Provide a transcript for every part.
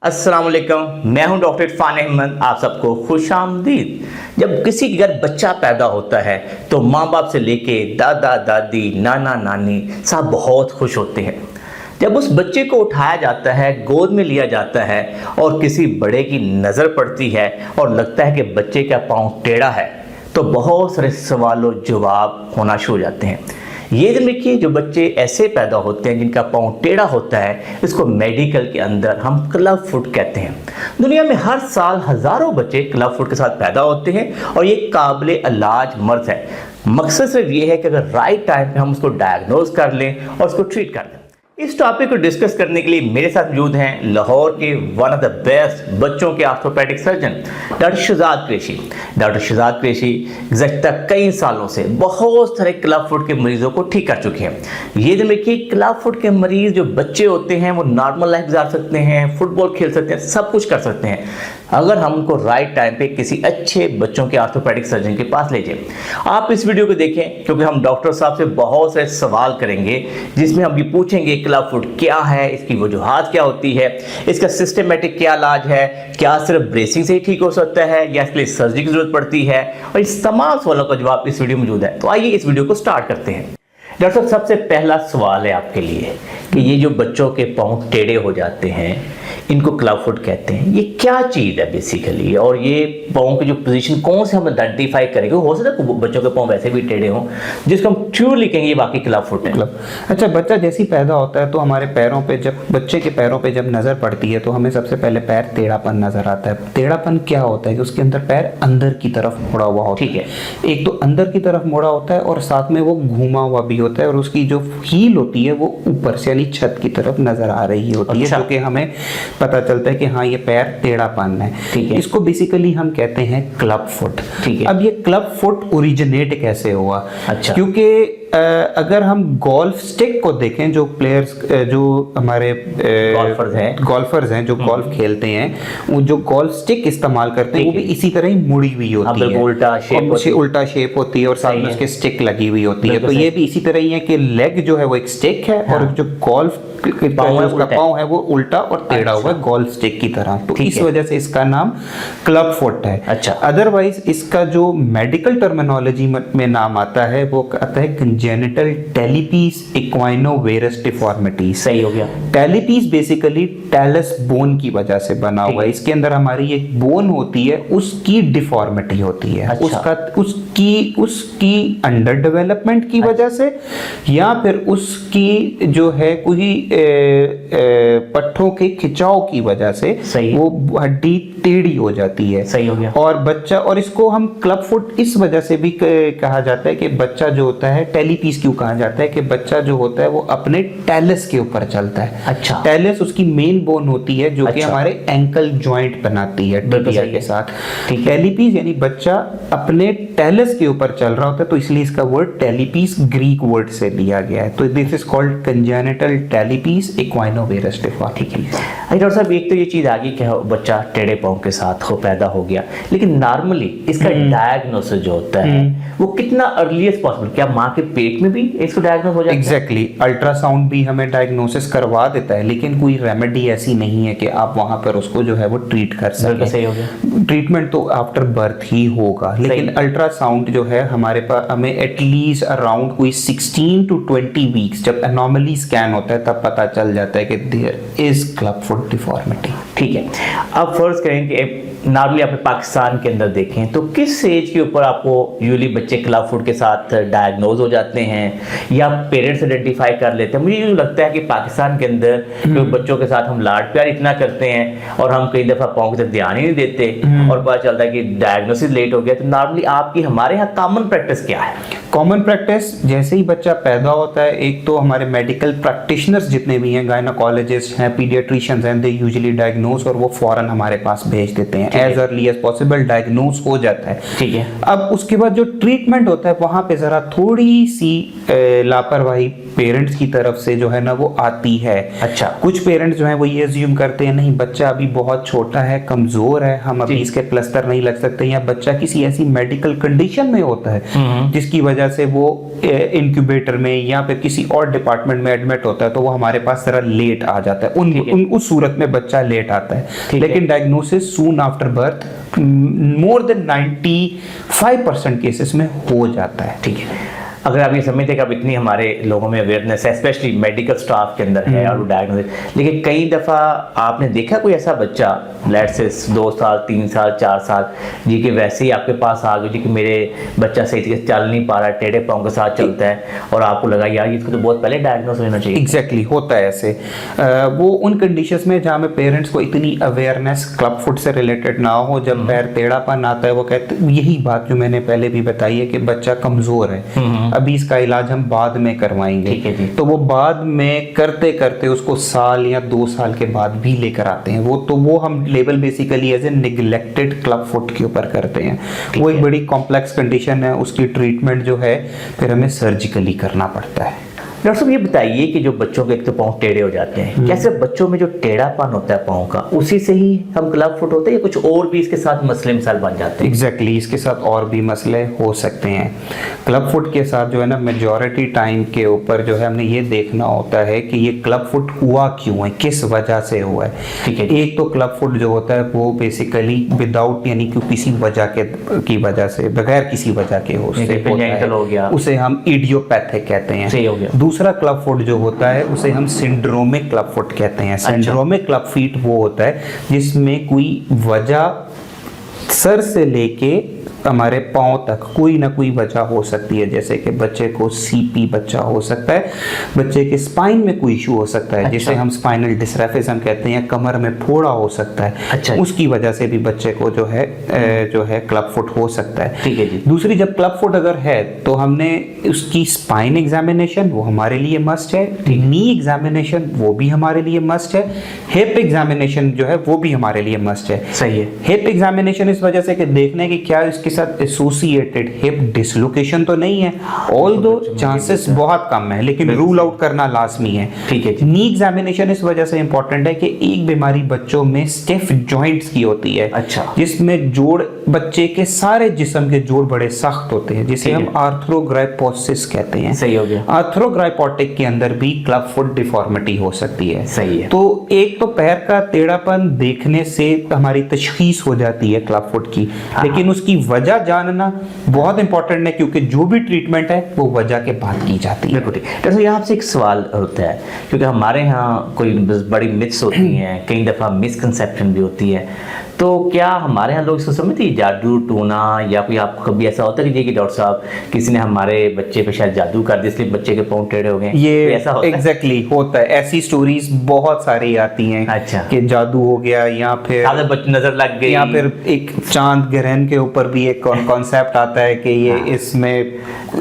अस्सलाम वालेकुम, मैं हूं डॉक्टर इरफान अहमद। आप सबको खुश आमदीद। जब किसी के घर बच्चा पैदा होता है तो माँ बाप से लेके दादा दादी नाना नानी सब बहुत खुश होते हैं। जब उस बच्चे को उठाया जाता है, गोद में लिया जाता है और किसी बड़े की नज़र पड़ती है और लगता है कि बच्चे का पाँव टेढ़ा है, तो बहुत सारे सवालों जवाब होना शुरू हो जाते हैं। ये दिन देखिए, जो बच्चे ऐसे पैदा होते हैं जिनका पाँव टेढ़ा होता है, इसको मेडिकल के अंदर हम क्लब फुट कहते हैं। दुनिया में हर साल हज़ारों बच्चे क्लब फुट के साथ पैदा होते हैं और ये काबिल इलाज मर्ज है। मकसद सिर्फ ये है कि अगर राइट टाइम पे हम उसको डायग्नोज कर लें और उसको ट्रीट कर लें। इस टॉपिक को डिस्कस करने के लिए मेरे साथ मौजूद हैं लाहौर के वन ऑफ द बेस्ट बच्चों के orthopaedic surgeon doctor Shahzad Qureshi. Doctor Shahzad Qureshi गुज़श्ता कई सालों से बहुत सारे क्लब फुट के मरीजों को ठीक कर चुके हैं। ये देखिए, क्लब फुट के मरीज जो बच्चे होते हैं वो नॉर्मल लाइफ गुजार सकते हैं, फुटबॉल खेल सकते हैं, सब कुछ कर सकते हैं अगर हम उनको राइट टाइम पे किसी अच्छे बच्चों के ऑर्थोपेडिक सर्जन के पास ले जाएं। आप इस वीडियो को देखें क्योंकि हम डॉक्टर साहब से बहुत सारे सवाल करेंगे जिसमें हम ये पूछेंगे क्लब फुट क्या है, इसकी वजूहात क्या होती है, इसका सिस्टमेटिक क्या इलाज है, क्या सिर्फ ब्रेसिंग से ही ठीक हो सकता है या इसके लिए सर्जरी की जरूरत पड़ती है, और इस तमाम सवालों का जवाब इस वीडियो में मौजूद है। तो आइए इस वीडियो को स्टार्ट करते हैं। डॉक्टर साहब, सबसे पहला सवाल है आपके लिए कि ये जो बच्चों के पाँव टेढ़े हो जाते हैं, इनको क्लब फुट कहते हैं, ये क्या चीज़ है बेसिकली, और ये पाँव की जो पोजीशन कौन से हम आइडेंटिफाई करेंगे? हो सकता है बच्चों के पाँव वैसे भी टेढ़े हों जिसको हम ट्रू लिखेंगे ये बाकी क्लब फुट है। अच्छा, बच्चा जैसे ही पैदा होता है तो हमारे पैरों पे, जब बच्चे के पैरों पे जब नज़र पड़ती है तो हमें सबसे पहले पैर टेढ़ापन नज़र आता है। टेढ़ापन क्या होता है कि उसके अंदर पैर अंदर की तरफ मुड़ा हुआ होता है। ठीक है, एक तो अंदर की तरफ मुड़ा होता है और साथ में वो घूमा हुआ भी होता है और उसकी जो हील होती है वो ऊपर से यानी छत की तरफ नजर आ रही होती है, जो कि हमें पता चलता है कि हाँ ये पैर टेढ़ापन है। ठीक है, इसको बेसिकली हम कहते हैं क्लब फुट। ठीक है। अब ये क्लब फुट ओरिजिनेट कैसे हुआ? अच्छा, क्योंकि अगर हम गोल्फ स्टिक को देखें, जो प्लेयर्स जो हमारे गोल्फर्स हैं जो गोल्फ खेलते हैं, वो जो गोल्फ स्टिक इस्तेमाल करते हैं वो भी इसी तरह ही मुड़ी हुई होती है, उल्टा शेप होती है और साथ में उसके स्टिक लगी हुई होती है। तो ये भी इसी तरह ही है कि लेग जो है वो एक स्टिक है और जो गोल्फ उसका पाँव है वो उल्टा और टेढ़ा हुआ है गोल्फ स्टिक की तरह। तो इस वजह से इसका नाम क्लब फुट है। अच्छा, अदरवाइज इसका जो मेडिकल टर्मिनोलॉजी में नाम आता है वो आता है कंजेनिटल टेलीपीस इक्वाइनोवेरस डिफॉर्मिटी। सही हो गया। टेलीपीस बेसिकली टेलस बोन की वजह से बना हुआ है। इसके अंदर हमारी एक बोन होती है, उसकी डिफॉर्मिटी होती है। अच्छा। उसकी अंडर डेवलपमेंट की वजह से या फिर उसकी जो है कोई पट्टों के खिंचाव की वजह से वो हड्डी टेढ़ी हो जाती है। सही हो गया। और बच्चा, और इसको हम क्लब फुट इस वजह से भी कहा जाता है कि बच्चा जो होता है, टेलीपीस क्यों कहा जाता है कि बच्चा जो होता है वो अपने टेलस के ऊपर चलता है। अच्छा। टेलस उसकी मेन बोन होती है जो कि हमारे एंकल जॉइंट बनाती है टिबिया के साथ। टेलीपीस यानी बच्चा अपने टेलस के ऊपर चल रहा होता है, तो इसलिए इसका वर्ड टेलीपीस ग्रीक वर्ड से लिया गया है। तो this is called congenital talipes equinovarus deformity. Doctor साहब, एक तो ये चीज आ गई कि बच्चा टेढ़े पाँव के साथ हो पैदा हो गया, लेकिन नॉर्मली इसका डायग्नोसिस जो होता है वो कितना अर्लीस्ट पॉसिबल, क्या माँ के पेट में भी इसको डायग्नोस हो जाता है? एग्जैक्टली, अल्ट्रासाउंड भी हमें डायग्नोसिस करवा देता है, लेकिन कोई रेमेडी ऐसी नहीं है कि आप वहां पर उसको जो है वो ट्रीट कर सकें। सही हो गया। ट्रीटमेंट तो आफ्टर बर्थ ही होगा, लेकिन अल्ट्रासाउंड जो है हमारे पास हमें एटलीस्ट अराउंड कोई 16 to 20 वीक्स जब एनॉमली स्कैन होता है तब पता चल जाता है कि there is club foot deformity. ठीक है, अब फर्ज करें कि नॉर्मली अपने पाकिस्तान के अंदर देखें तो किस एज के ऊपर आपको यूजुअली बच्चे क्लब फुट के साथ डायग्नोज हो जाते हैं या पेरेंट्स आइडेंटिफाई कर लेते हैं? मुझे यूँ लगता है कि पाकिस्तान के अंदर तो बच्चों के साथ हम लाड प्यार इतना करते हैं और हम कई दफ़ा पाँव की तरफ ध्यान ही नहीं देते और पता चलता है कि डायग्नोसिस लेट हो गया। तो नॉर्मली आपकी हमारे यहाँ कॉमन प्रैक्टिस क्या है? कॉमन प्रैक्टिस, जैसे ही बच्चा पैदा होता है, एक तो हमारे मेडिकल प्रैक्टिशनर्स जितने भी हैं, गायनोकोलॉजिस्ट हैं, पीडियाट्रिशियंस हैं, दे यूजुअली डायग्नोस और वो फौरन हमारे पास भेज देते हैं। As early as possible diagnose हो जाता है। ठीक है। अब उसके बाद जो ट्रीटमेंट होता है वहां पे जरा थोड़ी सी लापरवाही पेरेंट्स की तरफ से जो है ना वो आती है। अच्छा। कुछ पेरेंट्स जो है वो ये अज्यूम करते हैं नहीं बच्चा अभी बहुत छोटा है, कमजोर है, हम अभी इसके प्लास्टर नहीं लग सकते, या बच्चा किसी ऐसी मेडिकल कंडीशन में होता है जिसकी वजह से वो इंक्यूबेटर में या फिर किसी और डिपार्टमेंट में एडमिट होता है, तो वो हमारे पास जरा लेट आ जाता है। उस सूरत में बच्चा लेट आता है। लेकिन diagnosis soon after birth more than 95% cases में हो जाता है। ठीक है। अगर आप ये समझते हैं कि अब इतनी हमारे लोगों में अवेयरनेस है, स्पेशली मेडिकल स्टाफ के अंदर है और डायग्नोसिस, लेकिन कई दफ़ा आपने देखा कोई ऐसा बच्चा लेट से 2 साल 3 साल 4 साल जी के वैसे ही आपके पास आ गए जी कि मेरे बच्चा सही तरीके से चल नहीं पा रहा, टेढ़े पाँव के साथ चलता है, और आपको लगा यार इसको तो बहुत पहले डायग्नोस होना चाहिए। एग्जैक्टली होता है ऐसे। वो उन कंडीशंस में जहाँ में पेरेंट्स को इतनी अवेयरनेस क्लब फुट से रिलेटेड ना हो, जब पैर टेढ़ापन आता है वो कहते यही बात जो मैंने पहले भी बताई है कि बच्चा कमजोर है, अभी इसका इलाज हम बाद में करवाएंगे। ठीक है जी। तो वो बाद में करते करते उसको साल या 2 साल के बाद भी लेकर आते हैं। वो हम level basically as a neglected club foot के ऊपर करते हैं। वो एक बड़ी कॉम्प्लेक्स कंडीशन है, उसकी ट्रीटमेंट जो है फिर हमें सर्जिकली करना पड़ता है। डॉक्टर साहब ये बताइए कि जो बच्चों के एक तो पाँव टेढ़े हो जाते हैं, कैसे बच्चों में जो टेढ़ापन होता है पाँव का उसी से ही हम क्लब फुट होते हैं या कुछ और भी इसके साथ मसले मिसाल बन जाते हैं? एग्जैक्टली इसके साथ और भी मसले हो सकते हैं। क्लब फुट के साथ जो है ना मेजॉरिटी टाइम के ऊपर जो है हमने ये देखना होता है कि ये क्लब फुट हुआ क्यों है, किस वजह से हुआ है। ठीक है। एक तो क्लब फुट जो होता है वो बेसिकली विदाउट यानी कि किसी वजह की वजह से, बगैर किसी वजह के हो गया, उसे हम इडियोपैथिक कहते हैं। सही हो गया। दूसरा क्लब फुट जो होता है उसे हम सिंड्रोमिक क्लब फुट कहते हैं। सिंड्रोमिक क्लब फीट वो होता है जिसमें कोई वजह सर से लेके हमारे पाँव तक कोई ना कोई वजह हो सकती है, जैसे कि बच्चे को सीपी बच्चा हो सकता है, बच्चे के स्पाइन में कोई इशू हो सकता है जिसे हम स्पाइनल डिस्ट्रॉफिज्म कहते हैं, कमर में फोड़ा हो सकता है, उसकी वजह से भी बच्चे को जो है क्लब फुट हो सकता है। ठीक है जी। दूसरी जब क्लब फुट अगर है तो हमने उसकी स्पाइन एग्जामिनेशन वो हमारे लिए मस्ट है, नी एग्जामिनेशन वो भी हमारे लिए मस्ट है, हिप एग्जामिनेशन जो है वो भी हमारे लिए मस्ट है। सही है। हिप एग्जामिनेशन इस वजह से कि देखने की क्या इसके साथ एसोसिएटेड हिप डिसलोकेशन तो नहीं है, ऑल्दो चांसेस बहुत कम है, लेकिन रूल आउट करना लाजमी है। ठीक है। नी एग्जामिनेशन इस वजह से इंपॉर्टेंट है कि एक बीमारी बच्चों में स्टिफ जॉइंट्स की होती है। अच्छा। जिसमें जोड़ बच्चे के सारे जिस्म के जोड़ बड़े सख्त होते हैं, जिसे हम आर्थ्रोग्राइपोसिस कहते हैं। सही हो गया। आर्थ्रोग्राइपोटिक के अंदर भी क्लब फुट डिफॉर्मिटी हो सकती है। सही है। तो एक तो पैर का टेढ़ापन देखने से हमारी तशखीस हो जाती है क्लब फुट की, लेकिन उसकी वजह जानना बहुत इंपॉर्टेंट है क्योंकि जो भी ट्रीटमेंट है वो वजह के बाद की जाती है। बिल्कुल। यहाँ से एक सवाल होता है क्योंकि हमारे यहाँ कोई बड़ी मिथ्स होती हैं, कई दफ़ा मिसकंसेप्शन भी होती है, तो क्या हमारे यहाँ लोग इसको समझते हैं जादू टोना, या कोई आपको कभी ऐसा होता है कि डॉक्टर साहब किसी ने हमारे बच्चे पे शायद जादू कर दिया इसलिए बच्चे के पाँव टेढ़े हो गए, ये ऐसा होता है? एग्जैक्टली होता है। ऐसी स्टोरीज बहुत सारी आती हैं। अच्छा। कि जादू हो गया या फिर नजर लग गई, या फिर एक चांद ग्रहण के ऊपर भी एक कॉन्सेप्ट आता है कि ये इसमें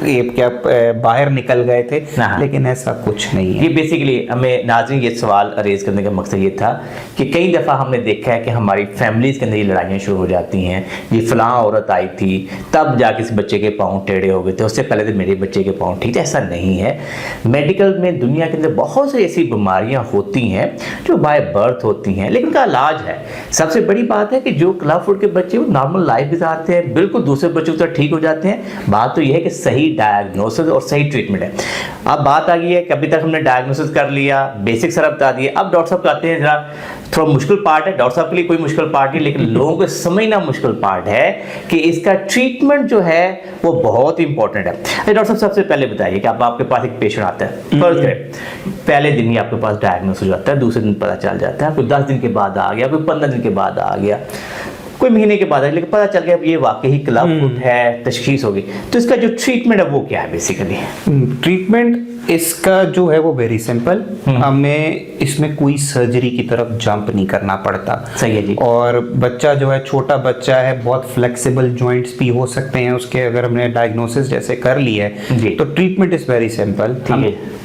ये क्या बाहर निकल गए थे, लेकिन ऐसा कुछ नहीं है। ये बेसिकली हमें नाज़रीन ये सवाल अरेज करने का मकसद ये था कि कई दफ़ा हमने देखा है कि हमारी फैमिलीज़ के अंदर ये लड़ाइयाँ शुरू हो जाती हैं, ये फलां औरत आई थी तब जाके इस बच्चे के पाँव टेढ़े हो गए थे, उससे पहले तो मेरे बच्चे के पाँव ठीक थे। ऐसा नहीं है। मेडिकल में दुनिया के अंदर बहुत सी ऐसी बीमारियाँ होती हैं जो बाय बर्थ होती हैं, लेकिन उनका इलाज है। सबसे बड़ी बात है कि जो क्लब फुट के बच्चे वो नॉर्मल लाइफ गुजारते हैं, बिल्कुल दूसरे बच्चों की तरह ठीक हो जाते हैं। बात तो यह है कि सही डायग्नोसिस और सही ट्रीटमेंट है। अब बात आ गई है कि अभी तक हमने डायग्नोसिस कर लिया, बेसिक सारा बता दिए, अब डॉक्टर साहब कहते हैं जरा थोड़ा मुश्किल पार्ट है। डॉक्टर साहब के लिए कोई मुश्किल पार्ट नहीं, लेकिन लोगों को समझना मुश्किल पार्ट है कि इसका ट्रीटमेंट जो है वो बहुत इंपॉर्टेंट है। डॉक्टर साहब सबसे पहले बताइए कि आपके पास एक पेशेंट आता है, फर्ज करें पहले दिन ही आपके पास डायग्नोस हो जाता है, दूसरे दिन पता चल जाता है, कोई 10 दिन के बाद आ गया, कोई 15 दिन के बाद आ गया, कोई महीने के बाद आ गया, लेकिन पता चल गया ये वाकई क्लब फुट है, तशखीस होगी, तो इसका जो ट्रीटमेंट है वो क्या है? बेसिकली ट्रीटमेंट इसका जो है वो वेरी सिंपल, हमें इसमें कोई सर्जरी की तरफ जंप नहीं करना पड़ता। सही है जी। और बच्चा जो है छोटा बच्चा है, बहुत फ्लेक्सिबल जॉइंट्स भी हो सकते हैं उसके, अगर हमने डायग्नोसिस जैसे कर लिया है तो treatment is very simple.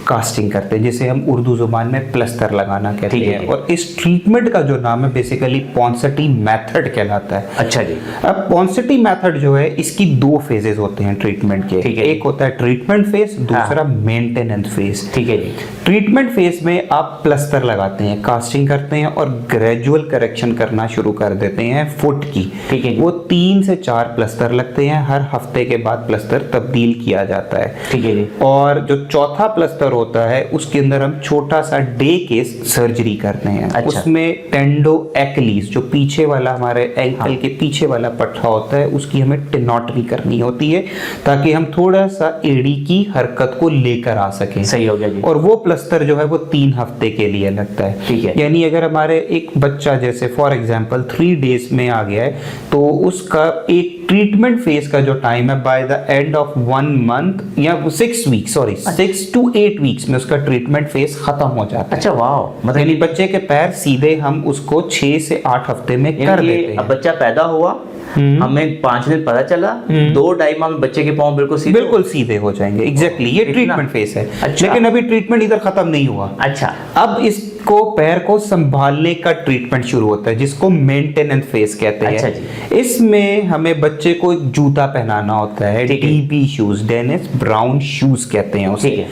Casting करते हैं, जिसे हम उर्दू जुबान में प्लस्तर लगाना कहते ठीक है हैं। जी। और इस ट्रीटमेंट का जो नाम है बेसिकली पॉन्सेटी मेथड कहलाता है। अच्छा जी। अब पॉन्सेटी मेथड जो है, इसकी दो फेजेस होते हैं ट्रीटमेंट के। ठीक है। एक होता है ट्रीटमेंट फेज, दूसरा मेंटेनेंस फेज। ठीक है जी। ट्रीटमेंट फेज में आप प्लस्तर लगाते हैं, कास्टिंग करते हैं और ग्रेजुअल करेक्शन करना शुरू कर देते हैं फुट की। ठीक है जी। वो 3 से 4 प्लस्तर लगते हैं, हर हफ्ते के बाद प्लस्तर तब्दील किया जाता है। ठीक है जी। और जो चौथा प्लस्तर होता है उसके अंदर हम छोटा सा डे केस सर्जरी करते हैं। अच्छा। उसमें टेंडो एक्लीज, जो पीछे वाला हमारे एंकल के पीछे वाला पट्टा होता है, उसकी हमें टेनोटमी करनी होती है ताकि हम थोड़ा सा एड़ी की हरकत को लेकर आ सकें। सही हो गया जी। और वो प्लस्तर जो है वो 3 हफ्ते के लिए लगता है। ठीक है। यानी अगर हमारे एक बच्चा जैसे फॉर एग्जांपल 3 डेज में आ गया है, तो उसका एक ट्रीटमेंट फेज का जो टाइम है by the end of 1 month या 6 वीक, सॉरी 6 to 8 वीक्स में उसका ट्रीटमेंट फेज खत्म हो जाता है। अच्छा वाह, मतलब यानी बच्चे के पैर सीधे हम उसको 6 से 8 हफ्ते में कर यानी देते ये हैं। अब बच्चा पैदा हुआ, हमें 5 दिन पता चला, 2-2.5 माह में बच्चे के पाँव बिल्कुल सीधे बिल्कुल सीधे हो जाएंगे। एग्जैक्टली ये इतना? ट्रीटमेंट फेज है। अच्छा। लेकिन अभी ट्रीटमेंट इधर खत्म नहीं हुआ। अच्छा। अब इसको पैर को संभालने का ट्रीटमेंट शुरू होता है, जिसको मेंटेनेंस फेज कहते हैं। अच्छा जी। इसमें हमें बच्चे को एक जूता पहनाना होता है, ठीक है। DB shoes, Dennis Brown shoes कहते हैं उसे। ठीक है।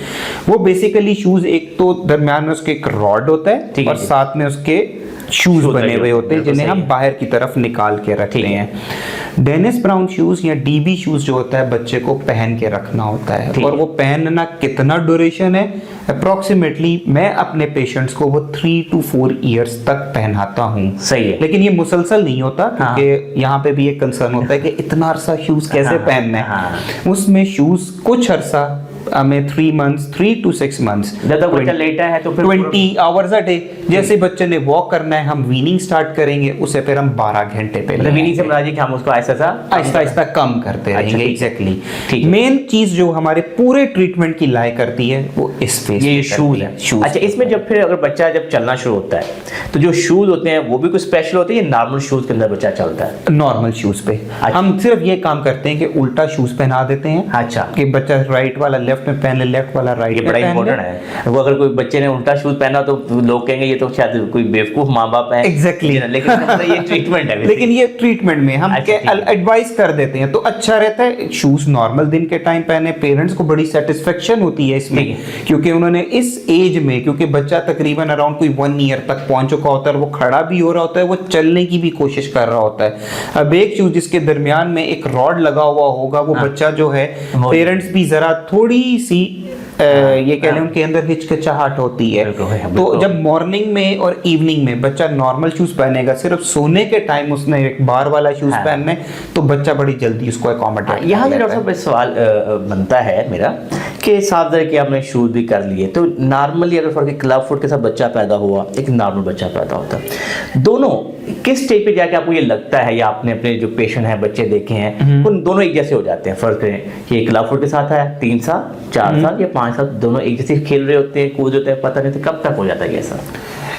वो बेसिकली शूज, एक तो दरमियान में उसके एक रॉड होता है ठीक है और जी। साथ में उसके शूज शूज बने लगे हुए होते हैं, बिल्कुल जिन्हें सही हम है। बाहर की तरफ निकाल के रखते ठीक है। हैं। डेनिस ब्राउन शूज या डीबी शूज जो होता है बच्चे को पहन के रखना होता है। ठीक और है। वो पहनना कितना ड्यूरेशन है, अप्रोक्सीमेटली मैं अपने पेशेंट्स को वो 3 to 4 ईयर्स तक पहनाता हूँ। सही है। लेकिन ये मुसलसल नहीं होता, हाँ। क्योंकि यहाँ पे भी एक कंसर्न होता है कि इतना अरसा शूज कैसे हाँ, पहनना है। हाँ। उसमें शूज कुछ अरसा हमें 3 to 6 months, जब तक बच्चा लेटा है तो फिर 20 आवर्स अ डे। जैसे बच्चे ने वॉक करना है, हम वीनिंग स्टार्ट करेंगे, उसे फिर हम 12 घंटे पे मतलब वीनिंग से मुराद है कि हम उसको आहिस्ता आहिस्ता कम करते अच्छा, रहेंगे। ठीक है। एग्जैक्टली। ठीक है। मेन चीज जो हमारे पूरे ट्रीटमेंट की लाए करती है वो इस फेज ये शूज है। शूज। अच्छा, इसमें जब फिर अगर बच्चा जब चलना शुरू होता है तो जो शूज होते हैं वो भी कुछ स्पेशल होते हैं या नॉर्मल शूज के अंदर बच्चा चलता है? नॉर्मल शूज पे अच्छा। हम सिर्फ ये काम करते हैं कि उल्टा शूज पहना देते हैं। अच्छा। कि बच्चा राइट वाला लेफ्ट में पहन ले, लेफ्ट वाला राइट ये में बड़ा पहन ले। इंपॉर्टेंट है। वो अगर कोई बच्चे ने उल्टा शूज पहना तो लोग कहेंगे ये तो शायद कोई बेवकूफ माँ बाप है। Exactly। लेकिन मतलब ये ट्रीटमेंट है। लेकिन ये ट्रीटमेंट में हम अच्छा, ठीक है। एडवाइस कर देते हैं तो अच्छा रहता है। शूज नॉर्मल दिन के टाइम पहने, पेरेंट्स को बड़ी सेटिस्फेक्शन होती है इसमें, ठीक क्योंकि उन्होंने इस एज में, क्योंकि बच्चा तकरीबन अराउंड कोई 1 ईयर तक पहुंच चुका होता है, वो खड़ा भी हो रहा होता है, वो चलने की भी कोशिश कर रहा होता है। अब एक शूज जिसके दरमियान में एक रॉड लगा हुआ होगा, वो हाँ। बच्चा जो है, पेरेंट्स भी जरा थोड़ी सी ये कह लें उनके अंदर हिचकिचाहट होती है। बिल्कुल है, तो बिल्कुल। जब मॉर्निंग में और इवनिंग में बच्चा नॉर्मल शूज पहनेगा, सिर्फ सोने के टाइम उसने एक बार वाला शूज हाँ। पहनना है, तो बच्चा बड़ी जल्दी उसको अकोमोडेट यहाँ ये डॉक्टर साहब सवाल बनता है मेरा कि साफ ज़रा कि आपने शूज भी कर लिए, तो नॉर्मली अगर फॉर क्लब फुट के साथ बच्चा पैदा हुआ, एक नॉर्मल बच्चा पैदा होता है, दोनों किस स्टेज पे जाके आपको ये लगता है या आपने अपने जो पेशेंट हैं बच्चे देखे हैं उन दोनों एक जैसे हो जाते हैं? फर्क करें कि क्लब फुट के साथ है 3 साल 4 साल या 5 साल, दोनों एक जैसे खेल रहे होते हैं, कूद होते हैं, पता नहीं तो कब तक हो जाता है ये ऐसा?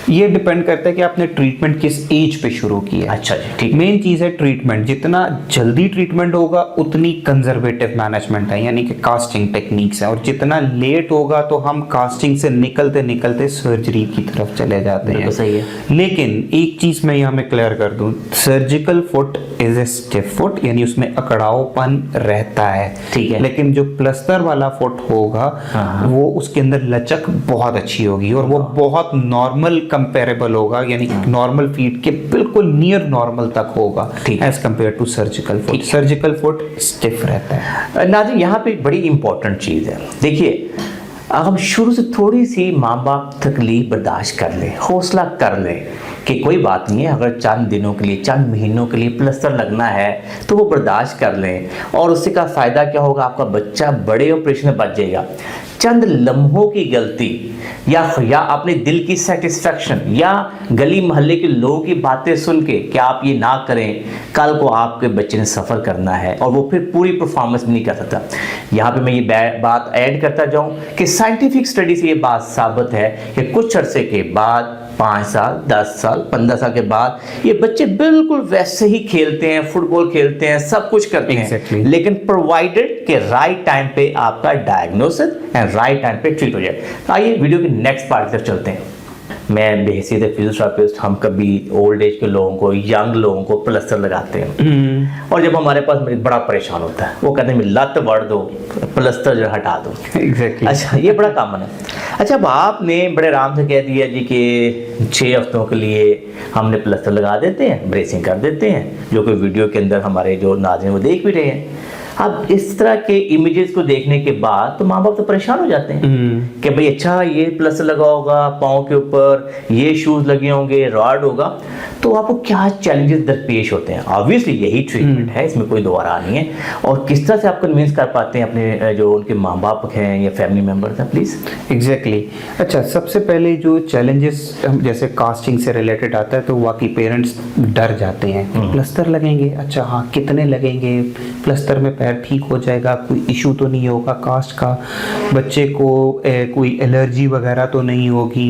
ये डिपेंड करता है कि आपने ट्रीटमेंट किस एज पे शुरू किया। अच्छा जी, ठीक। मेन चीज है ट्रीटमेंट, जितना जल्दी ट्रीटमेंट होगा उतनी कंजर्वेटिव मैनेजमेंट है, यानी कि कास्टिंग टेक्निक्स है, और जितना लेट होगा तो हम कास्टिंग से निकलते निकलते सर्जरी की तरफ चले जाते हैं। सही है। लेकिन एक चीज मैं यहाँ में क्लियर कर दूं, surgical foot is a stiff foot, यानी उसमें अकड़ावपन रहता है। ठीक है। लेकिन जो प्लस्तर वाला फुट होगा वो उसके अंदर लचक बहुत अच्छी होगी और वो बहुत नॉर्मल कंपेरेबल होगा, यानी नॉर्मल फीट के बिल्कुल नियर नॉर्मल तक होगा as compare to surgical foot. Surgical foot stiff रहता है। नाज़रीन, यहाँ पे एक बड़ी इंपॉर्टेंट चीज़ है। देखिए, हम शुरू से थोड़ी सी माँ बाप तकलीफ बर्दाश्त कर लें, हौसला कर लें कि कोई बात नहीं है, अगर चंद दिनों के लिए, चंद महीनों के लिए प्लस्तर लगना है तो वो बर्दाश्त कर लें, और उससे का फ़ायदा क्या होगा, आपका बच्चा बड़े ऑपरेशन में बच जाएगा। चंद लम्हों की गलती या अपने दिल की सेटिस्फेक्शन या गली मोहल्ले के लोगों की बातें सुन के कि आप ये ना करें, कल को आपके बच्चे ने सफ़र करना है और वो फिर पूरी परफॉर्मेंस नहीं कर सकता। यहाँ पे मैं ये बात ऐड करता जाऊँ कि साइंटिफिक स्टडी से ये बात साबित है कि कुछ अरसे के बाद 5 साल, 10 साल, 15 साल के बाद ये बच्चे बिल्कुल वैसे ही खेलते हैं, फुटबॉल खेलते हैं, सब कुछ करते हैं, लेकिन प्रोवाइडेड के राइट टाइम पे आपका डायग्नोसिस एंड राइट टाइम पे ट्रीट हो जाए। तो आइए वीडियो के नेक्स्ट पार्ट की तरफ चलते हैं। मैं बेहसियत फिजियोथेरेपिस्ट, हम कभी ओल्ड एज के लोगों को, यंग लोगों को प्लास्टर लगाते हैं, और जब हमारे पास बड़ा परेशान होता है, वो कहते हैं लत वड़ दो, प्लास्टर जो हटा दो। एग्जैक्टली। अच्छा, ये बड़ा कॉमन है। अच्छा, अब आपने बड़े आराम से कह दिया जी कि 6 हफ्तों के लिए हमने प्लास्टर लगा देते हैं, ब्रेसिंग कर देते हैं, जो कि वीडियो के अंदर हमारे जो नाज़रीन वो देख भी रहे हैं। अब इस तरह के इमेजेस को देखने के बाद तो माँ बाप तो परेशान हो जाते हैं कि भाई अच्छा ये प्लास्टर लगा होगा पाँव के ऊपर, ये शूज लगे होंगे, रॉड होगा, तो आपको क्या चैलेंजेस दरपेश होते हैं? ऑब्वियसली यही ट्रीटमेंट है, इसमें कोई दोबारा नहीं है। और किस तरह से आप कन्विंस कर पाते हैं अपने जो उनके माँ बाप हैं या फैमिली मेम्बर्स हैं, प्लीज? एग्जैक्टली। अच्छा, सबसे पहले जो चैलेंजेस जैसे कास्टिंग से रिलेटेड आता है, तो वाकई पेरेंट्स डर जाते हैं। प्लास्टर लगेंगे, अच्छा हाँ कितने लगेंगे, प्लास्टर में ठीक हो जाएगा, कोई इशू तो नहीं होगा कास्ट का, बच्चे को कोई एलर्जी वगैरह तो नहीं होगी,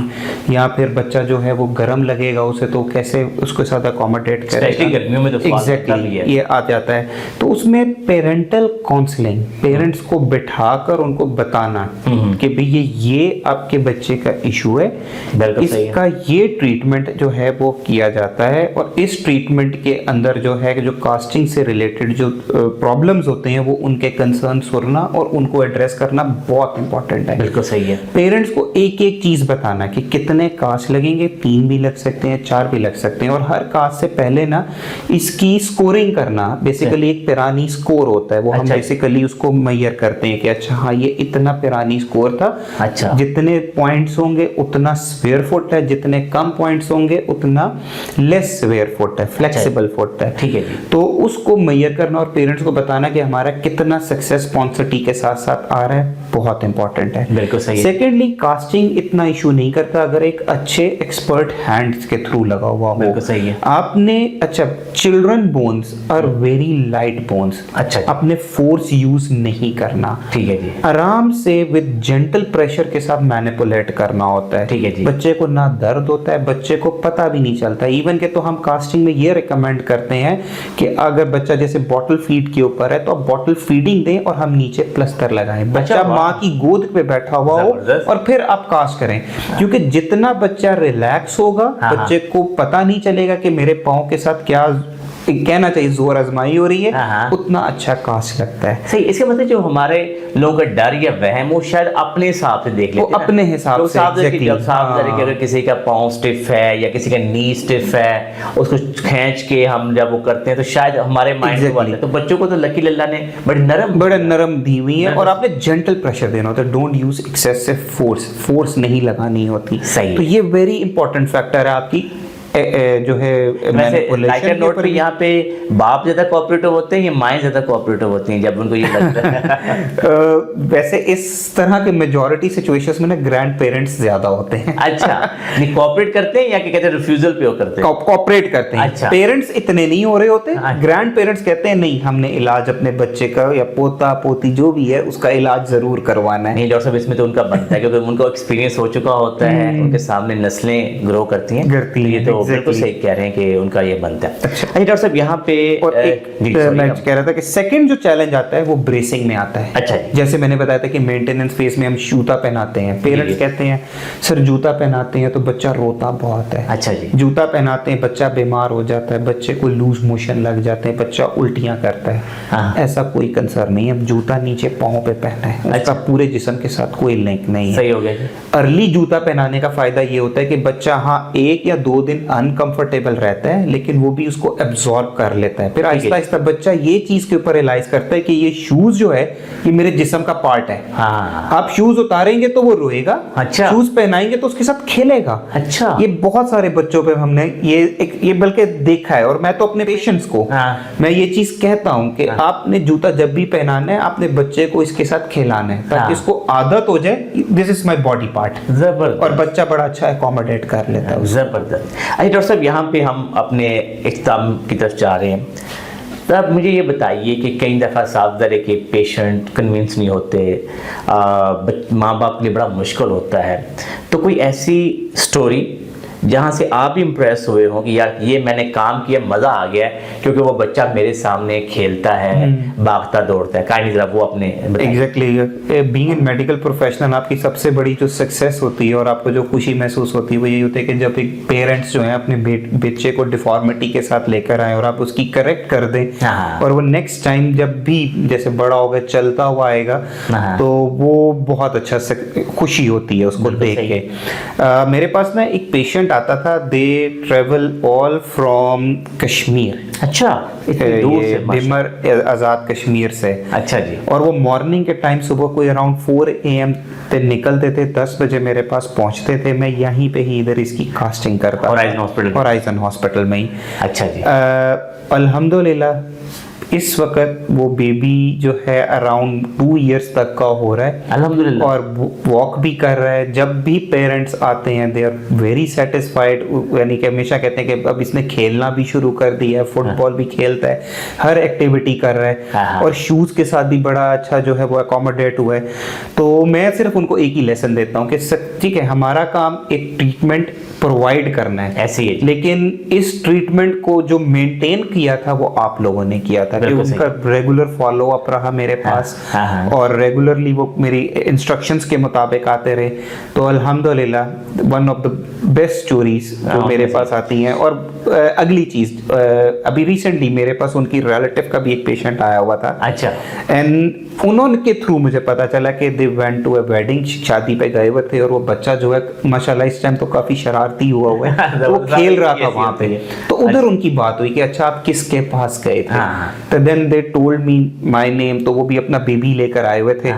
या फिर बच्चा जो है वो गर्म लगेगा उसे, तो कैसे उसके साथ अकोमोडेट करेगा, गर्मियों में तो एग्जैक्टली ये आ जाता है। तो उसमें पेरेंटल काउंसलिंग, पेरेंट्स को बिठाकर उनको बताना कि भाई ये आपके बच्चे का इशू है, इसका ये ट्रीटमेंट जो है वो किया जाता है, और इस ट्रीटमेंट के अंदर जो है जो कास्टिंग से रिलेटेड जो प्रॉब्लम्स होते हैं वो उनके कंसर्न सुनना और उनको एड्रेस करना बहुत इंपॉर्टेंट है। बिल्कुल सही है। पेरेंट्स को एक एक चीज बताना कि कितने कास्ट लगेंगे, 3 भी लग सकते हैं, 4 भी लग सकते हैं, और हर कास्ट से पहले ना इसकी स्कोरिंग करना, बेसिकली एक पिरानी स्कोर होता है, वो हम बेसिकली उसको मेजर करते हैं कि अच्छा हाँ ये इतना पिरानी स्कोर था, अच्छा जितने पॉइंट्स होंगे उतना स्क्वायर फुट है, जितने कम पॉइंट्स होंगे उतना लेस स्क्वायर फुट है, फ्लेक्सिबल फुट है। ठीक है जी। तो उसको मेजर करना और पेरेंट्स को बताना कि हमारा कितना सक्सेस स्पॉन्सरिटी के साथ साथ आ रहा है, बहुत इंपॉर्टेंट है। बिल्कुल सही है। सेकेंडली, कास्टिंग इतना इशू नहीं करता अगर एक अच्छे एक्सपर्ट हैंड्स के थ्रू लगा हुआ हो। बिल्कुल सही है। आपने अच्छा, children bones are very light bones, अच्छा, आपने फोर्स यूज नहीं करना, ठीक है जी। आराम से विद जेंटल प्रेशर के साथ मैनिपुलेट करना होता है, ठीक है जी। बच्चे को ना दर्द होता है, बच्चे को पता भी नहीं चलता इवन के। तो हम कास्टिंग में ये रिकमेंड करते हैं कि अगर बच्चा जैसे बॉटल फीड के ऊपर है तो आप बॉटल फीडिंग दें और हम नीचे प्लास्टर लगाएं, बच्चा माँ की गोद पे बैठा हुआ हो, और फिर आप कास्ट करें, क्योंकि जितना बच्चा रिलैक्स होगा, बच्चे को पता नहीं चलेगा कि मेरे पाँव के साथ क्या कहना चाहिए, जोर आजमाई हो रही है, उतना अच्छा कास्ट लगता है। सही। इसके मतलब जो हमारे लोगों का डर या वहम, वो शायद अपने हिसाब से देख लेते हैं, अपने हिसाब से। अगर किसी का पाँव स्टिफ है या किसी का नी स्टिफ है, उसको खींच के हम जब वो करते हैं तो शायद हमारे माइंड में वाले, तो बच्चों को तो लकी लल्ला ने बड़े नरम दी हुई है, और आपने जेंटल प्रेशर देना होता है, डोंट यूज एक्सेसिव फोर्स नहीं लगानी होती। सही। तो ये वेरी इंपॉर्टेंट फैक्टर है आपकी जो है। वैसे नोट पे यहाँ पे बाप ज्यादा कोऑपरेटिव होते हैं या माएं ज्यादा कोऑपरेटिव होती हैं जब उनको ये लगता है? वैसे इस तरह के मेजॉरिटी सिचुएशंस में ना ग्रैंड पेरेंट्स ज्यादा होते हैं। अच्छा, नहीं कोऑपरेट करते हैं या क्या कहते हैं, रिफ्यूजल पे करते हैं? कोऑपरेट करते हैं। अच्छा। पेरेंट्स इतने नहीं हो रहे होते, ग्रैंड पेरेंट्स कहते हैं नहीं, हमने इलाज अपने बच्चे का या पोता पोती जो भी है उसका इलाज जरूर करवाना है। नहीं डॉक्टर साहब, इसमें तो उनका बनता है क्योंकि उनको एक्सपीरियंस हो चुका होता है, उनके सामने नस्लें ग्रो करती हैं, ये तो बिल्कुल सही कह रहे हैं कि उनका ये बनता है। अच्छा डॉक्टर साहब, यहाँ पे और मैं कह रहा था कि सेकंड जो चैलेंज आता है वो ब्रेसिंग में आता है। अच्छा, जैसे मैंने बताया था कि मेंटेनेंस फेज में हम जूता पहनाते हैं, पेरेंट्स कहते हैं सर जूता पहनाते हैं तो बच्चा रोता बहुत है। अच्छा जी। जूता पहनाते हैं, बच्चा बीमार हो जाता है, बच्चे को लूज मोशन लग जाते हैं, बच्चा उल्टियां करता है। ऐसा कोई कंसर्न नहीं है, जूता नीचे पाँव पे पहना है, उसका पूरे जिस्म के साथ कोई लिंक नहीं है। सही हो गया। अर्ली जूता पहनाने का फायदा ये होता है कि बच्चा हाँ 1 या 2 दिन अनकंफर्टेबल रहता है, लेकिन वो भी उसको एब्जॉर्ब कर लेता है। फिर आहिस्ता आहिस्ता बच्चा ये चीज के ऊपर रियलाइज करता है कि ये शूज जो है ये मेरे जिस्म का पार्ट है। आप शूज उतारेंगे तो वो रोएगा, अच्छा, शूज पहनाएंगे तो उसके साथ खेलेगा। अच्छा, ये बहुत सारे बच्चों पे हमने ये बल्कि देखा है, और मैं तो अपने पेशेंट्स को मैं ये चीज कहता हूँ कि आपने जूता जब भी पहनाना है आपने बच्चे को इसके साथ खिलाना है ताकि इसको आदत हो जाए, this is my body part. जबरदस्त। और बच्चा बड़ा अच्छा अकोमोडेट कर लेता है। जबरदस्त। अच्छा डॉक्टर साहब, यहाँ पे हम अपने इख्तिताम की तरफ जा रहे हैं, तो आप मुझे ये बताइए कि कई दफ़ा साफ ज़रे के पेशेंट कन्विंस नहीं होते, माँ बाप के लिए बड़ा मुश्किल होता है, तो कोई ऐसी स्टोरी जहाँ से आप भी इम्प्रेस हुए हो कि यार ये मैंने काम किया, मज़ा आ गया, क्योंकि वो बच्चा मेरे सामने खेलता है, भागता दौड़ता है। कहानी जरा वो अपने exactly being in medical professional आपकी सबसे बड़ी जो सक्सेस होती है और आपको जो खुशी महसूस होती है वो यही होती है कि जब एक पेरेंट्स जो है अपने बच्चे को डिफॉर्मिटी के साथ लेकर आए और आप उसकी करेक्ट कर दें, और वो नेक्स्ट टाइम जब भी जैसे बड़ा होगा चलता हुआ आएगा तो वो बहुत अच्छा खुशी होती है उसको देख के। मेरे पास ना एक पेशेंट आता था, they travel all from Kashmir. अच्छा, इतनी दूर से? दिमर आजाद कश्मीर से। अच्छा जी। और वो मॉर्निंग के टाइम सुबह कोई अराउंड 4 AM पे निकलते थे, 10 बजे मेरे पास पहुंचते थे। मैं यहीं पे ही इधर इसकी कास्टिंग करता, हॉराइजन हॉस्पिटल में ही। अच्छा जी। अल्हम्दुलिल्लाह इस वक्त वो बेबी जो है अराउंड 2 इयर्स तक का हो रहा है अल्हम्दुलिल्लाह, और वॉक भी कर रहा है। जब भी पेरेंट्स आते हैं दे आर वेरी सेटिस्फाइड, यानी कि हमेशा कहते हैं कि अब इसने खेलना भी शुरू कर दिया है, फुटबॉल भी खेलता है, हर एक्टिविटी कर रहा है और शूज के साथ भी बड़ा अच्छा जो है वो अकोमोडेट हुआ है। तो मैं सिर्फ उनको एक ही लेसन देता हूँ कि ठीक है, हमारा काम एक ट्रीटमेंट प्रोवाइड करना है, ऐसे ही, लेकिन इस ट्रीटमेंट को जो मेंटेन किया था वो आप लोगों ने किया था कि उनका रेगुलर फॉलो अप रहा मेरे पास, और रेगुलरली वो मेरी इंस्ट्रक्शंस के मुताबिक आते रहे। तो अल्हम्दुलिल्लाह one of the best stories जो मेरे पास आती हैं। और अगली चीज, अभी रिसेंटली मेरे पास उनकी रिलेटिव का भी एक पेशेंट आया हुआ था। अच्छा। एंड उन्होंने थ्रू मुझे पता चला कि they went to a wedding, शादी पे गए हुए थे, और वो बच्चा जो है माशाल्लाह इस टाइम तो काफी शरारती हुआ है वो खेल रहा था वहां पे। तो उधर उनकी बात हुई कि अच्छा आप किसके पास गए थे, तो then they told me my name. तो वो भी अपना बेबी लेकर आए हुए थे।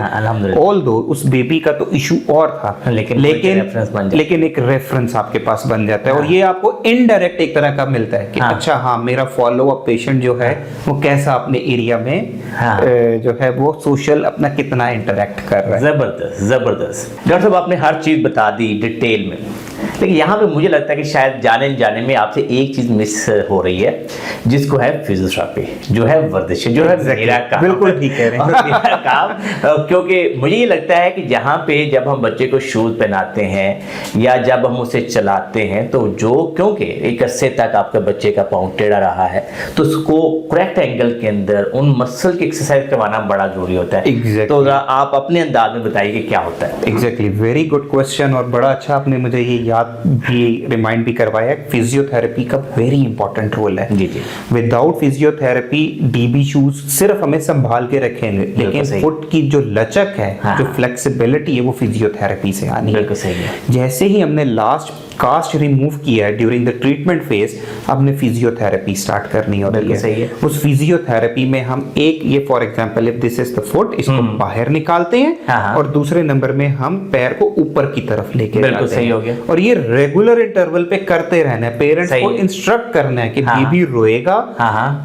ऑल्दो उस बेबी का तो इशू और था, लेकिन एक रेफरेंस आपके पास बन जाता है, और ये आपको इनडायरेक्ट एक तरह का मिलता है कि अच्छा हाँ, मेरा फॉलो अप पेशेंट जो है वो कैसा अपने एरिया में जो है वो सोशल अपना कितना इंटरेक्ट कर रहा है। जबरदस्त जबरदस्त। डॉक्टर साहब आपने हर चीज बता दी डिटेल में, लेकिन यहाँ पे मुझे लगता है कि शायद जाने में आपसे एक चीज मिस हो रही है, जिसको है फिजियोथेरेपी, जो है वर्जिश, जो है मेरा काम। बिल्कुल ठीक कह रहे हैं। मेरा काम, क्योंकि मुझे ये लगता है कि जहाँ पे जब हम बच्चे को शूज पहनाते हैं या जब हम उसे चलाते हैं, तो जो क्योंकि एक अरसे तक आपके बच्चे का पाँव टेढ़ा रहा है, तो उसको करेक्ट एंगल के अंदर उन मसल की एक्सरसाइज करवाना बड़ा जरूरी होता है। Exactly. तो आप अपने अंदाज में बताइए कि क्या होता है। एग्जैक्टली, वेरी गुड क्वेश्चन, और बड़ा अच्छा आपने मुझे ये याद भी रिमाइंड भी करवाया। फिजियोथेरेपी का वेरी इंपॉर्टेंट रोल है। जी जी। विदाउट फिजियोथेरेपी डीबी शूज सिर्फ हमें संभाल के रखेंगे, लेकिन फुट की जो लचक है, जो फ्लेक्सिबिलिटी है, वो फिजियोथेरेपी से आनी है। बिल्कुल सही है। जैसे ही हमने लास्ट कास्ट रिमूव किया है ड्यूरिंग द ट्रीटमेंट फेज, हमने फिजियोथेरेपी स्टार्ट करनी होती है। उस फिजियोथेरेपी में हम ये for example if this is the foot, इसको बाहर निकालते हैं और दूसरे नंबर में हम पैर को ऊपर की तरफ लेके जाते हैं। हो गया। और ये रेगुलर इंटरवल पे करते रहना है। पेरेंट्स को इंस्ट्रक्ट करना है कि बेबी रोएगा,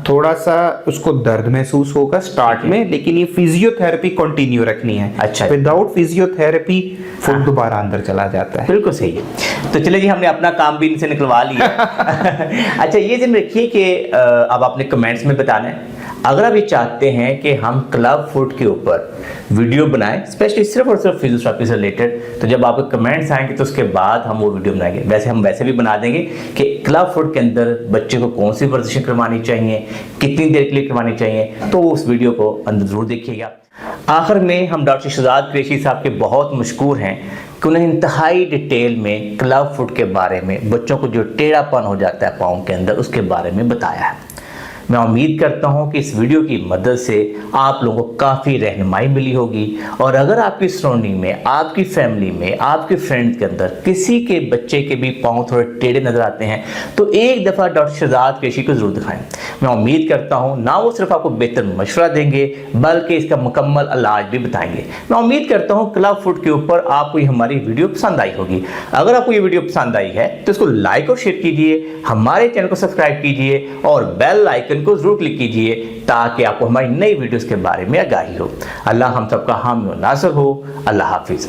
थोड़ा सा उसको दर्द महसूस होगा स्टार्ट में, लेकिन ये फिजियोथेरेपी कंटिन्यू रखनी है। अच्छा। विदाउट फिजियोथेरेपी फुट दोबारा अंदर चला जाता है। बिल्कुल सही है। तो चलिए जी, हमने अपना काम भी इनसे निकलवा लिया। अच्छा, ये ध्यान रखिए कि अब आपने कमेंट्स में बताना है, अगर आप ये चाहते हैं कि हम क्लब फुट के ऊपर वीडियो बनाएं, स्पेशली सिर्फ और सिर्फ फिजियोथेरेपी से रिलेटेड, तो जब आपके कमेंट्स आएंगे तो उसके बाद हम वो वीडियो बनाएंगे। वैसे हम वैसे भी बना देंगे कि क्लब फुट के अंदर बच्चे को कौन सी वर्जिशें करवानी चाहिए, कितनी देर के लिए करवानी चाहिए, तो उस वीडियो को अंदर जरूर देखिएगा। आखिर में हम डॉक्टर शहजाद कुरैशी साहब के बहुत मशहूर हैं कि उन्हें इंतहाई डिटेल में क्लब फुट के बारे में, बच्चों को जो टेढ़ापन हो जाता है पाँव के अंदर, उसके बारे में बताया है। मैं उम्मीद करता हूं कि इस वीडियो की मदद से आप लोगों को काफ़ी रहनुमाई मिली होगी, और अगर आपकी सराउंडिंग में, आपकी फैमिली में, आपके फ्रेंड्स के अंदर किसी के बच्चे के भी पाँव थोड़े टेढ़े नजर आते हैं, तो एक दफ़ा डॉक्टर शहजाद कुरैशी को जरूर दिखाएं। मैं उम्मीद करता हूं ना वो सिर्फ आपको बेहतर मशवरा देंगे, बल्कि इसका मुकम्मल इलाज भी बताएंगे। मैं उम्मीद करता हूं क्लब फुट के ऊपर आपको ये हमारी वीडियो पसंद आई होगी। अगर आपको ये वीडियो पसंद आई है तो इसको लाइक और शेयर कीजिए, हमारे चैनल को सब्सक्राइब कीजिए और बेल आइकन को जरूर क्लिक कीजिए, ताकि आपको हमारी नई वीडियोस के बारे में आगाही हो। अल्लाह हम सबका हामी और नासर हो। अल्लाह हाफिज।